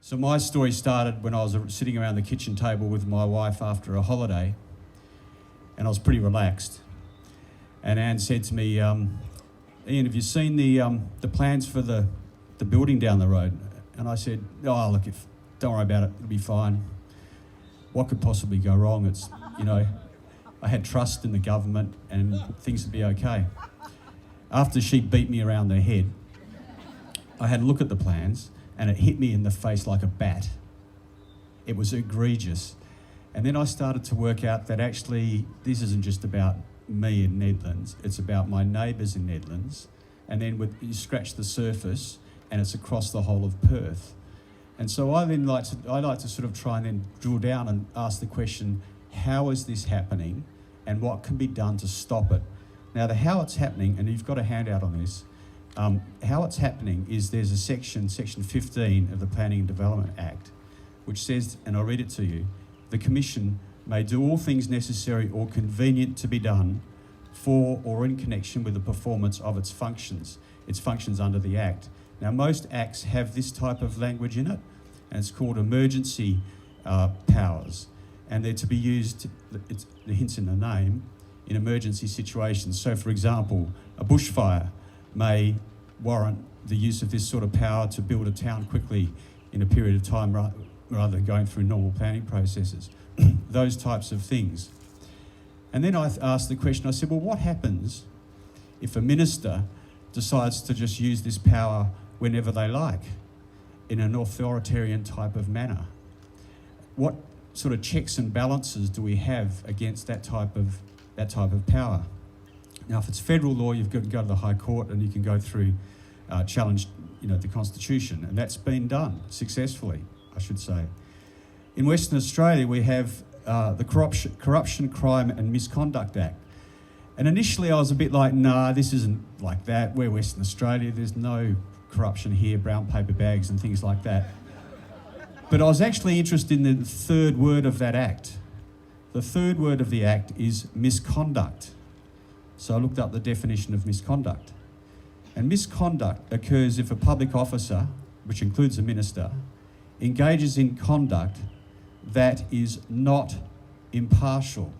So my story started when I was sitting around the kitchen table with my wife after a holiday, and I was pretty relaxed. And Anne said to me, Ian, have you seen the plans for the building down the road? And I said, oh, look, don't worry about it, it'll be fine. What could possibly go wrong? It's, I had trust in the government and things would be okay. After she beat me around the head, I had a look at the plans and it hit me in the face like a bat. It was egregious. And then I started to work out that actually this isn't just about me in Nedlands, it's about my neighbours in Nedlands. And then you scratch the surface and it's across the whole of Perth. And so I like to sort of try and then drill down and ask the question, how is this happening and what can be done to stop it? Now the how it's happening, and you've got a handout on this, how it's happening is there's a section 15 of the Planning and Development Act, which says, and I'll read it to you, the Commission may do all things necessary or convenient to be done for or in connection with the performance of its functions under the Act. Now most acts have this type of language in it, and it's called emergency powers, and they're to be used, the hint's in the name, in emergency situations. So for example, a bushfire may warrant the use of this sort of power to build a town quickly in a period of time rather than going through normal planning processes. Those types of things. And then I asked the question, I said, well, what happens if a minister decides to just use this power whenever they like in an authoritarian type of manner? What sort of checks and balances do we have against that type of power? Now, if it's federal law, you've got to go to the High Court and you can go through, challenge, the Constitution, and that's been done successfully, I should say. In Western Australia, we have the Corruption, Crime and Misconduct Act. And initially I was a bit like, nah, this isn't like that. We're Western Australia, there's no corruption here, brown paper bags and things like that. But I was actually interested in the third word of that act. The third word of the act is misconduct. So I looked up the definition of misconduct. And misconduct occurs if a public officer, which includes a minister, engages in conduct that is not impartial.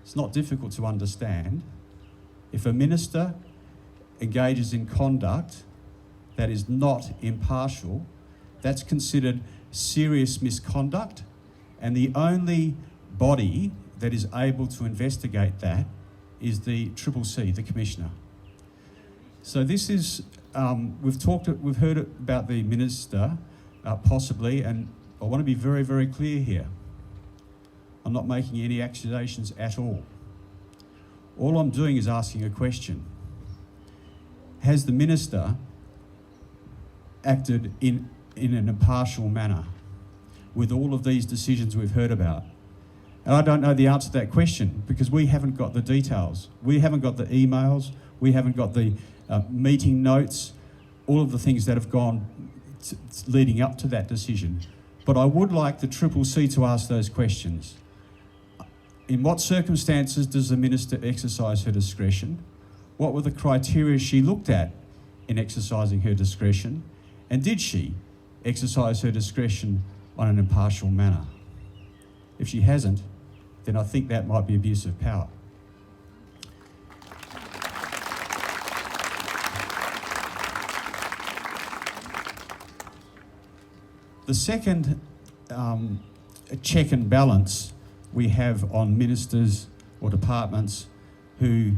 It's not difficult to understand. If a minister engages in conduct that is not impartial, that's considered serious misconduct, and the only body that is able to investigate that is the CCC, the Commissioner. So this is, we've heard about the minister, possibly, and I want to be very, very clear here. I'm not making any accusations at all. All I'm doing is asking a question. Has the minister acted in an impartial manner with all of these decisions we've heard about? And I don't know the answer to that question because we haven't got the details. We haven't got the emails. We haven't got the meeting notes, all of the things that have gone leading up to that decision. But I would like the CCC to ask those questions. In what circumstances does the minister exercise her discretion? What were the criteria she looked at in exercising her discretion? And did she exercise her discretion on an impartial manner? If she hasn't, then I think that might be abuse of power. The second check and balance we have on ministers or departments who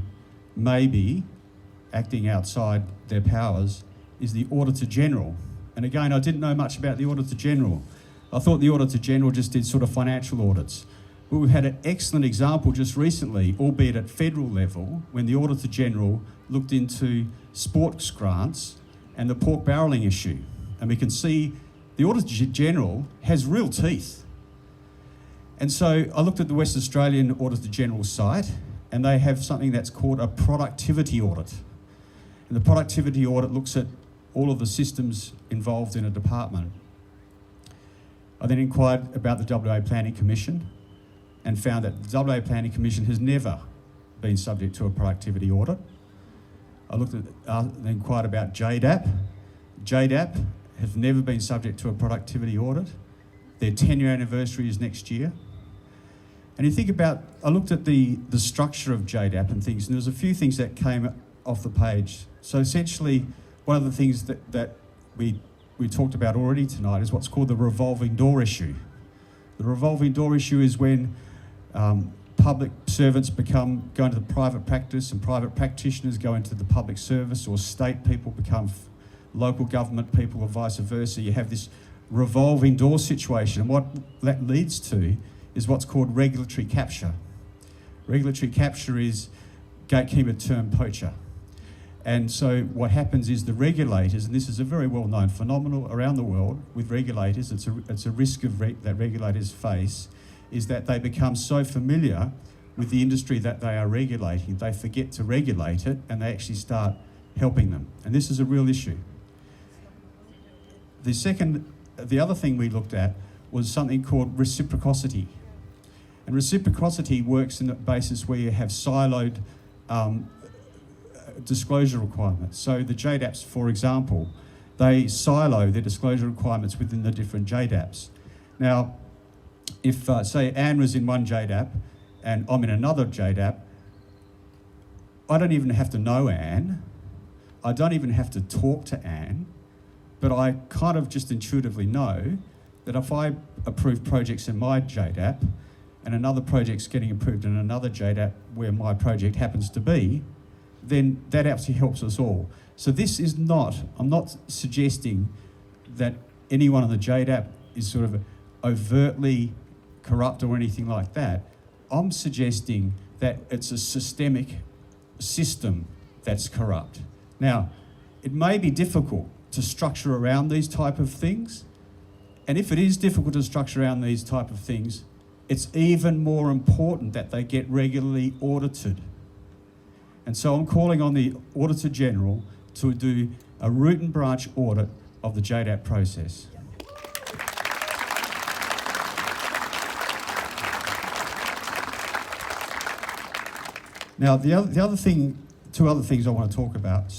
may be acting outside their powers is the Auditor General. And again, I didn't know much about the Auditor General. I thought the Auditor General just did sort of financial audits. But we've had an excellent example just recently, albeit at federal level, when the Auditor General looked into sports grants and the pork barrelling issue. And we can see the Auditor General has real teeth. And so I looked at the West Australian Auditor General site, and they have something that's called a productivity audit. And the productivity audit looks at all of the systems involved in a department. I then inquired about the WA Planning Commission and found that the WA Planning Commission has never been subject to a productivity audit. I looked at, inquired about JDAP. JDAP have never been subject to a productivity audit. Their 10-year anniversary is next year. And you think about, I looked at the structure of JDAP and things, and there's a few things that came off the page. So essentially, one of the things that we talked about already tonight is what's called the revolving door issue. The revolving door issue is when public servants go into the private practice, and private practitioners go into the public service, or state people become local government people, or vice versa. You have this revolving door situation, and what that leads to is what's called regulatory capture. Regulatory capture is gatekeeper term poacher. And so what happens is the regulators, and this is a very well-known phenomenon around the world with regulators, it's a risk that regulators face, is that they become so familiar with the industry that they are regulating, they forget to regulate it, and they actually start helping them. And this is a real issue. The other thing we looked at was something called reciprocity. And reciprocity works in the basis where you have siloed disclosure requirements. So the JDAPs, for example, they silo their disclosure requirements within the different JDAPs. Now, if, say, Anne was in one JDAP and I'm in another JDAP, I don't even have to know Anne. I don't even have to talk to Anne, but I kind of just intuitively know that if I approve projects in my JDAP and another project's getting approved in another JDAP where my project happens to be, then that actually helps us all. So this is not, I'm not suggesting that anyone in the JDAP is sort of overtly corrupt or anything like that. I'm suggesting that it's a systemic system that's corrupt. Now, it may be difficult to structure around these type of things, and if it is difficult to structure around these type of things, it's even more important that they get regularly audited. And so I'm calling on the Auditor General to do a root and branch audit of the JDAP process. Now, the other thing, two other things I want to talk about,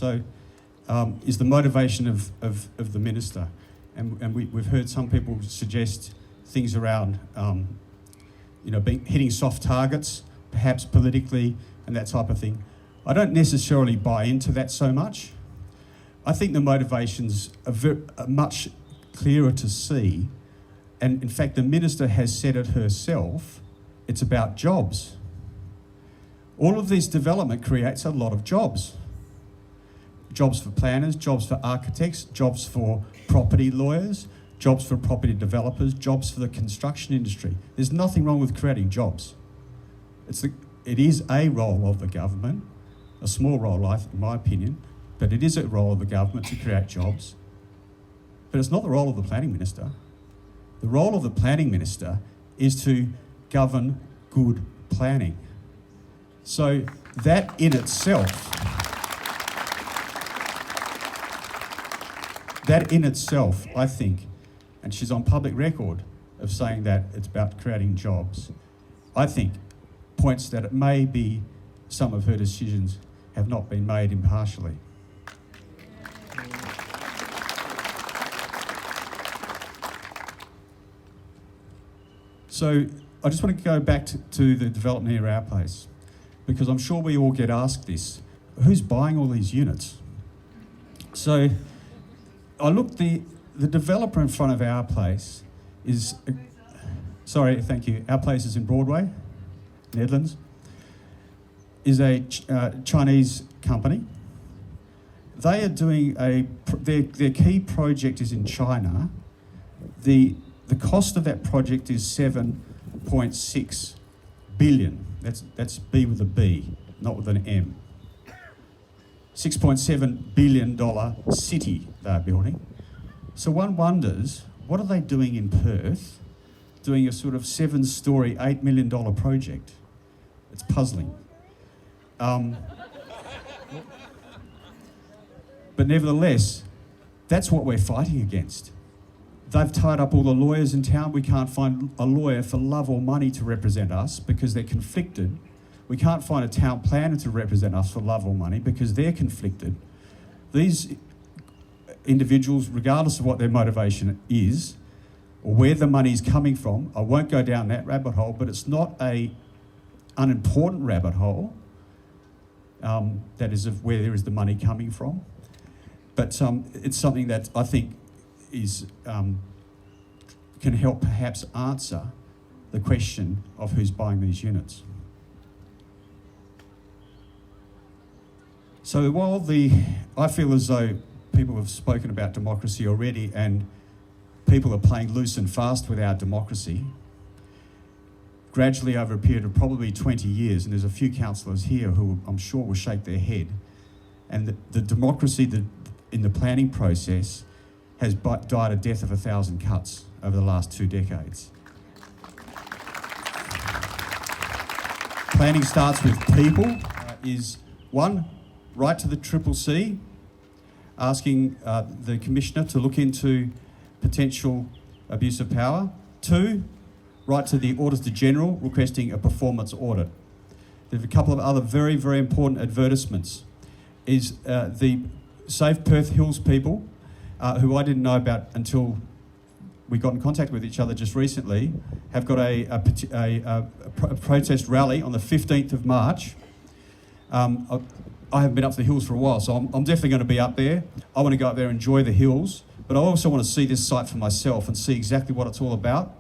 is the motivation of the minister. And we've heard some people suggest things around, hitting soft targets, perhaps politically, and that type of thing. I don't necessarily buy into that so much. I think the motivations are much clearer to see. And in fact, the minister has said it herself, it's about jobs. All of this development creates a lot of jobs. Jobs for planners, jobs for architects, jobs for property lawyers, jobs for property developers, jobs for the construction industry. There's nothing wrong with creating jobs. It is a role of the government, a small role, in my opinion, but it is a role of the government to create jobs. But it's not the role of the planning minister. The role of the planning minister is to govern good planning. So that in itself, I think, and she's on public record of saying that it's about creating jobs, I think points that it may be some of her decisions have not been made impartially. So I just want to go back to the development near our place, because I'm sure we all get asked this. Who's buying all these units? So I looked, the developer in front of our place is, our place is in Broadway, Nedlands, is a Chinese company. They are doing their key project is in China. The cost of that project is 7.6 billion. That's B with a B, not with an M. $6.7 billion city they're building. So one wonders, what are they doing in Perth, doing a sort of 7-storey, $8 million project? It's puzzling. But nevertheless, that's what we're fighting against. They've tied up all the lawyers in town. We can't find a lawyer for love or money to represent us because they're conflicted. We can't find a town planner to represent us for love or money because they're conflicted. individuals, regardless of what their motivation is, or where the money's coming from. I won't go down that rabbit hole, but it's not an unimportant rabbit hole. That is of where there is the money coming from. But it's something that I think is can help perhaps answer the question of who's buying these units. So while I feel as though people have spoken about democracy already and people are playing loose and fast with our democracy, gradually over a period of probably 20 years, and there's a few councillors here who I'm sure will shake their head, and the democracy in the planning process has died a death of 1,000 cuts over the last 2 decades. Planning starts with people, is one, write to the CCC, asking the Commissioner to look into potential abuse of power. 2, write to the Auditor General requesting a performance audit. There's a couple of other very, very important advertisements. Is the Save Perth Hills people, who I didn't know about until we got in contact with each other just recently, have got a protest rally on the 15th of March. I haven't been up to the hills for a while, so I'm definitely going to be up there. I want to go up there and enjoy the hills, but I also want to see this site for myself and see exactly what it's all about.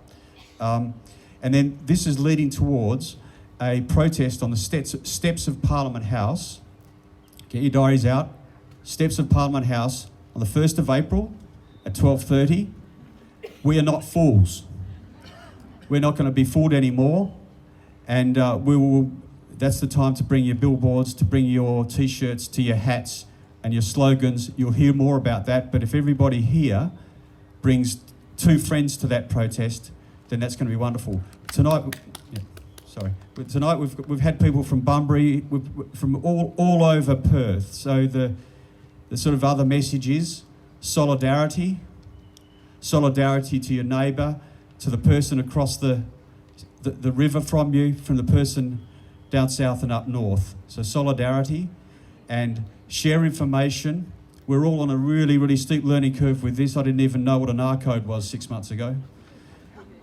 And then this is leading towards a protest on the steps of Parliament House. Get your diaries out. Steps of Parliament House on the 1st of April at 12:30. We are not fools. We're not going to be fooled anymore. And that's the time to bring your billboards, to bring your T-shirts, to your hats and your slogans. You'll hear more about that. But if everybody here brings 2 friends to that protest, then that's going to be wonderful. Tonight we've had people from Bunbury, from all over Perth. So the sort of other message is solidarity to your neighbour, to the person across the river from you, from the person down south and up north. So solidarity, and share information. We're all on a really, really steep learning curve with this. I didn't even know what an R code was 6 months ago.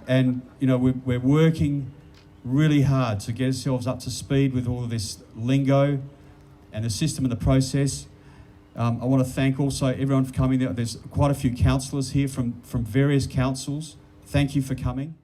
And, you know, we're working really hard to get ourselves up to speed with all of this lingo and the system and the process. I want to thank also everyone for coming. There's quite a few councillors here from various councils. Thank you for coming.